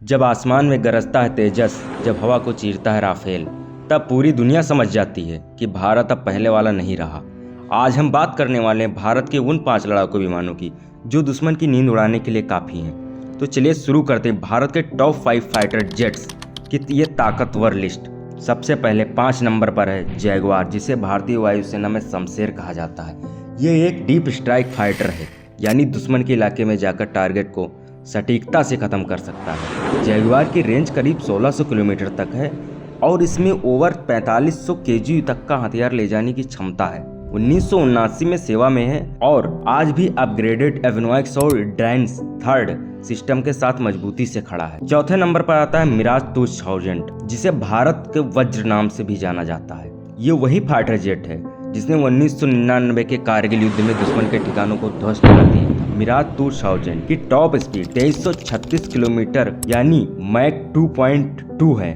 जब आसमान में गरजता है तेजस, जब हवा को चीरता है राफेल, तब पूरी दुनिया समझ जाती है कि भारत अब पहले वाला नहीं रहा। आज हम बात करने वाले हैं भारत के उन 5 लड़ाकू विमानों की जो दुश्मन की नींद उड़ाने के लिए काफ़ी हैं। तो चलिए शुरू करते हैं भारत के टॉप 5 फाइटर जेट्स की ये ताकतवर लिस्ट। सबसे पहले 5 नंबर पर है जैगुआर, जिसे भारतीय वायुसेना में शमशेर कहा जाता है। ये एक डीप स्ट्राइक फाइटर है, यानी दुश्मन के इलाके में जाकर टारगेट को सटीकता से ख़त्म कर सकता है। जैगुआर की रेंज करीब 1600 किलोमीटर तक है और इसमें ओवर 4500 केजी तक का हथियार ले जाने की क्षमता है। 1979 में सेवा में है और आज भी अपग्रेडेड एवियोनिक्स और ड्राइन्स थर्ड सिस्टम के साथ मजबूती से खड़ा है। चौथे नंबर पर आता है मिराज 2000, जिसे भारत के वज्र नाम से भी जाना जाता है। ये वही फाइटर जेट है जिसने 1999 के कारगिल युद्ध में दुश्मन के ठिकानों को ध्वस्त कर दिया। मिराज 2000 की टॉप स्पीड 2336 किलोमीटर यानी मैक 2.2 है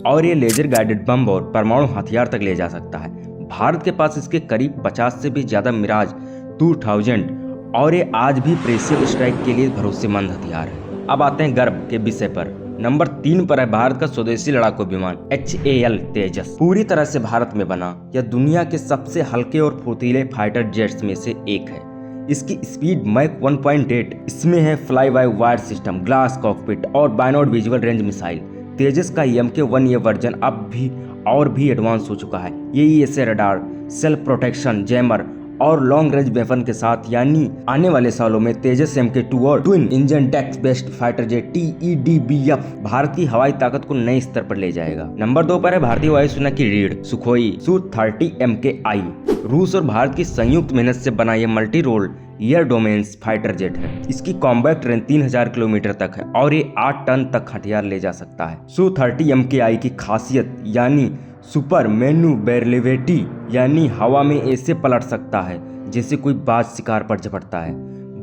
और ये लेजर गाइडेड बम और परमाणु हथियार तक ले जा सकता है। भारत के पास इसके करीब 50 से भी ज्यादा मिराज 2000 और ये आज भी प्रेसियल स्ट्राइक के लिए भरोसेमंद हथियार है। अब आते हैं गर्व के विषय पर। नंबर 3 पर है भारत का स्वदेशी लड़ाकू विमान HAL तेजस। पूरी तरह से भारत में बना यह दुनिया के सबसे हल्के और फुर्तीले फाइटर जेट्स में से एक है। इसकी स्पीड मैक 1.8, इसमें है fly by wire system, glass cockpit और बाइनोड विजुअल रेंज मिसाइल। तेजस का MK1 ये वर्जन अब भी और भी एडवांस हो चुका है। ये ESA radar, self protection, jammer और लॉन्ग रेंज वेपन के साथ, यानी आने वाले सालों में तेजस MK2 और twin engine deck based fighter jet TEDBF Bharat की हवाई ताकत को नए स्तर पर ले जाएगा। नंबर 2 पर है भारतीय वायुसेना की रीढ़ सुखोई Su-30 MKI। रूस और भारत की संयुक्त मेहनत से बना यह multi role air dominance fighter jet है। इसकी कॉम्बैक्ट रेंज 3000 किलोमीटर तक है और ये 8 टन तक हथियार ले जा सकता है। Su-30 MKI की खासियत यानी सुपर मैन्यूवरेबिलिटी, यानी हवा में ऐसे पलट सकता है जैसे कोई बाज शिकार पर झपटता है।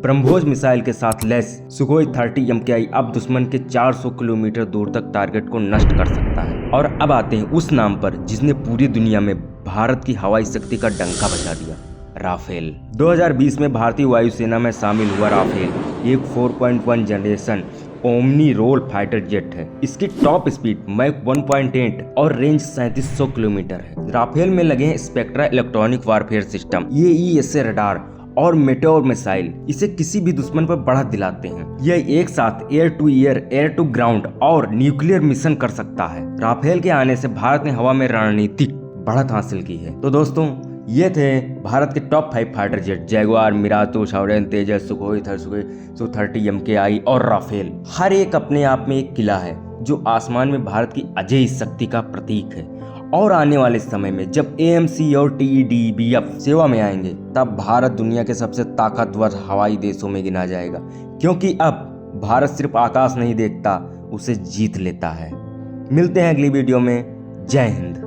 ब्रह्मोस मिसाइल के साथ लैस सुखोई 30 MKI अब दुश्मन के 400 किलोमीटर दूर तक टारगेट को नष्ट कर सकता है। और अब आते हैं उस नाम पर जिसने पूरी दुनिया में भारत की हवाई शक्ति का डंका बजा दिया, राफेल। 2020 में भारतीय वायुसेना में शामिल हुआ राफेल एक 4.1 generation omni role fighter jet है। इसकी टॉप स्पीड मैक 1.8 और रेंज 3700 किलोमीटर है। राफेल में लगे हैं स्पेक्ट्रा इलेक्ट्रॉनिक वारफेयर सिस्टम, ये ESA रडार और मेटेओर मिसाइल इसे किसी भी दुश्मन पर बढ़त दिलाते हैं। यह एक साथ air to air, air to ground और न्यूक्लियर मिशन कर सकता है। राफेल के आने से भारत ने हवा में रणनीतिक बढ़त हासिल की है। तो दोस्तों, ये थे भारत के top 5 fighter jet Jaguar, Mirage 2000, Tejas, Sukhoi Su-30 MKI और राफेल। हर एक अपने आप में एक किला है जो आसमान में भारत की अजेय शक्ति का प्रतीक है। और आने वाले समय में जब AMC और TEDBF सेवा में आएंगे, तब भारत दुनिया के सबसे ताकतवर हवाई देशों में गिना जाएगा, क्योंकि अब भारत सिर्फ आकाश नहीं देखता, उसे जीत लेता है। मिलते हैं अगली वीडियो में। जय हिंद।